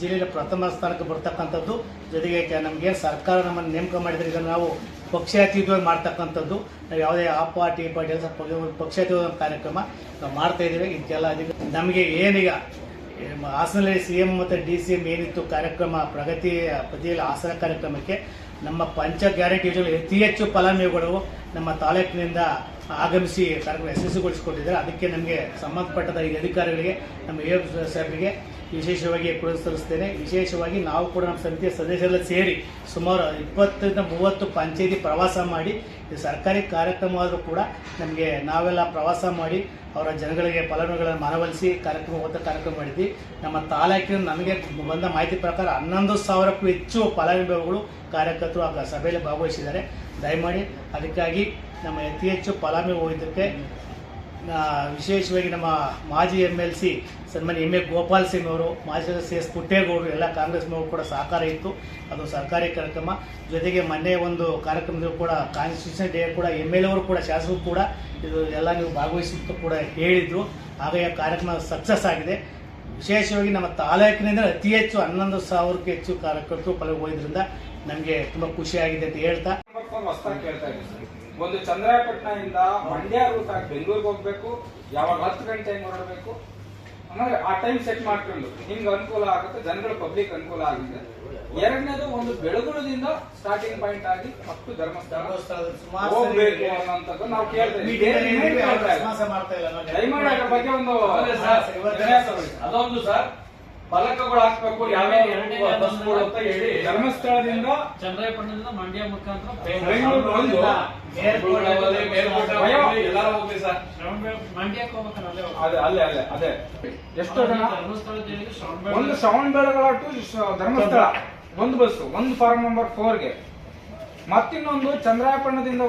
ಜಿಲ್ಲೆಯಲ್ಲಿ ಪ್ರಥಮ ಸ್ಥಾನಕ್ಕೆ ಬರ್ತಕ್ಕಂಥದ್ದು. ಜೊತೆಗೆ ನಮಗೆ ಸರ್ಕಾರ ನಮ್ಮನ್ನು ನೇಮಕ ಮಾಡಿದರೆ ಇದನ್ನು ನಾವು ಪಕ್ಷಾತೀತವಾಗಿ ಮಾಡ್ತಕ್ಕಂಥದ್ದು. ನಾವು ಯಾವುದೇ ಆ ಪಾರ್ಟಿ ಎಲ್ಲ ಪಕ್ಷಾತೀತ ಕಾರ್ಯಕ್ರಮ ನಾವು ಮಾಡ್ತಾ ಇದ್ದೀವಿ. ಇದಕ್ಕೆಲ್ಲ ನಮಗೆ ಏನೀಗ ಹಾಸನಲ್ಲಿ CM ಮತ್ತು DCM ಏನಿತ್ತು ಕಾರ್ಯಕ್ರಮ ಪ್ರಗತಿ ಪತಿಯಲ್ಲಿ ಹಾಸನ ಕಾರ್ಯಕ್ರಮಕ್ಕೆ ನಮ್ಮ ಪಂಚ ಗ್ಯಾರಂಟಿ ಯೋಜನೆ ಅತಿ ಹೆಚ್ಚು ಫಲಾನುಭವಿಗಳು ನಮ್ಮ ತಾಲೂಕಿನಿಂದ ಆಗಮಿಸಿ ಕಾರ್ಯಕ್ರಮ ಯಶಸ್ವಿಗೊಳಿಸಿಕೊಂಡಿದ್ದಾರೆ. ಅದಕ್ಕೆ ನಮಗೆ ಸಂಬಂಧಪಟ್ಟದ ಈ ಅಧಿಕಾರಿಗಳಿಗೆ ನಮ್ಮ AF ಸಾಹೇಬರಿಗೆ ವಿಶೇಷವಾಗಿ ಪುರಸ್ಕರಿಸ್ತೇನೆ. ವಿಶೇಷವಾಗಿ ನಾವು ಕೂಡ ನಮ್ಮ ಸಮಿತಿಯ ಸದಸ್ಯರೆಲ್ಲ ಸೇರಿ ಸುಮಾರು 20ರಿಂದ 30 ಪಂಚಾಯಿತಿ ಪ್ರವಾಸ ಮಾಡಿ ಇದು ಸರ್ಕಾರಿ ಕಾರ್ಯಕ್ರಮವಾದರೂ ಕೂಡ ನಮಗೆ ನಾವೆಲ್ಲ ಪ್ರವಾಸ ಮಾಡಿ ಅವರ ಜನಗಳಿಗೆ ಫಲಾನುಭವಿಗಳನ್ನು ಮನವೊಲಿಸಿ ಕಾರ್ಯಕ್ರಮ ಮಾಡಿದ್ವಿ. ನಮ್ಮ ತಾಲೂಕಿನ ನಮಗೆ ಬಂದ ಮಾಹಿತಿ ಪ್ರಕಾರ 11,000ಕ್ಕೂ ಹೆಚ್ಚು ಫಲಾನುಭವಿಗಳು ಕಾರ್ಯಕರ್ತರು ಆ ಸಭೆಯಲ್ಲಿ ಭಾಗವಹಿಸಿದ್ದಾರೆ. ದಯಮಾಡಿ ಅದಕ್ಕಾಗಿ ನಮ್ಮ ಅತಿ ಹೆಚ್ಚು ಫಲಾನುಭವಿ ಹೋಗಿದ್ದಕ್ಕೆ ವಿಶೇಷವಾಗಿ ನಮ್ಮ ಮಾಜಿ MLC ಸನ್ಮಾನ್ಯ MA ಗೋಪಾಲ್ ಸಿಂಗ್ ಅವರು, ಮಾಜಿ ಸದಸ್ಯ CS ಪುಟ್ಟೇಗೌಡರು, ಎಲ್ಲ ಕಾಂಗ್ರೆಸ್ನವರು ಕೂಡ ಸಹಕಾರ ಇತ್ತು. ಅದು ಸರ್ಕಾರಿ ಕಾರ್ಯಕ್ರಮ. ಜೊತೆಗೆ ಮೊನ್ನೆ ಒಂದು ಕಾರ್ಯಕ್ರಮದಲ್ಲೂ ಕೂಡ ಕಾನ್ಸ್ಟಿಟ್ಯೂಷನ್ ಡೇ ಕೂಡ MLA ಅವರು ಕೂಡ ಶಾಸಕರು ಕೂಡ ಇದು ಎಲ್ಲ ನೀವು ಭಾಗವಹಿಸಿದ್ದು ಕೂಡ ಹೇಳಿದರು. ಹಾಗಾಗಿ ಕಾರ್ಯಕ್ರಮ ಸಕ್ಸಸ್ ಆಗಿದೆ. ವಿಶೇಷವಾಗಿ ನಮ್ಮ ತಾಲೂಕಿನಿಂದ ಅತಿ ಹೆಚ್ಚು 11,000ಕ್ಕೂ ಹೆಚ್ಚು ಕಾರ್ಯಕರ್ತರು ಹೋಗಿದ್ರಿಂದ ನಮಗೆ ತುಂಬ ಖುಷಿಯಾಗಿದೆ ಅಂತ ಹೇಳ್ತಾ ಒಂದು ಚಂದ್ರಾಯಪಟ್ಟಣದಿಂದ ಮಂಡ್ಯ ರೂಟ್ ಆಗಿ ಬೆಂಗಳೂರಿಗೆ ಹೋಗ್ಬೇಕು. ಯಾವಾಗ 10 ಗಂಟೆಗೆ ಹೊರಡಬೇಕು ಅಂದ್ರೆ ಆ ಟೈಮ್ ಸೆಟ್ ಮಾಡ್ಕೊಂಡು ನಿಮ್ಗೆ ಅನುಕೂಲ ಆಗುತ್ತೆ, ಜನಗಳ ಪಬ್ಲಿಕ್ ಅನುಕೂಲ ಆಗಿದೆ. ಎರಡನೇದು ಒಂದು ಬೆಳಗುಳದಿಂದ ಸ್ಟಾರ್ಟಿಂಗ್ ಪಾಯಿಂಟ್ ಆಗಿ ಮತ್ತು ಧರ್ಮಸ್ಥಳ ಹೋಗ್ಬೇಕು ಅನ್ನೋಂಥದ್ದು ನಾವು ಕೇಳ್ತೇವೆ. ದಯಮಾಡಿ ಅದ್ರ ಬಗ್ಗೆ ಒಂದು ಅದೊಂದು ಸರ್ ಫಲಕಗಳು ಹಾಕ್ಬೇಕು, ಯಾವ್ಯಾವ ಬಸ್ಗಳು ಅಂತ ಹೇಳಿ ಧರ್ಮಸ್ಥಳದಿಂದ ಚಂದ್ರಾಯಪಟ್ಟಣದಿಂದ ಮಂಡ್ಯ ಮುಖಾಂತರ ಬೆಂಗಳೂರು ಒಂದು ಎಲ್ಲರೂ ಹೋಗ್ಲಿ ಸರ್. ಮಂಡ್ಯಕ್ಕೆ ಹೋಗ್ಬೇಕಲ್ಲ ಅಲ್ಲೇ ಅದೇ ಎಷ್ಟು ಜನ ಧರ್ಮಸ್ಥಳ ಒಂದು ಶ್ರವಣಬೆಳಗೊಳ ಟು ಧರ್ಮಸ್ಥಳ ಒಂದು ಬಸ್, ಒಂದು ಫಾರ್ಮ್ ನಂಬರ್ 4ಗೆ, ಮತ್ತಿನ್ನೊಂದು ಚಂದ್ರಾಯಪಟ್ಟಣದಿಂದ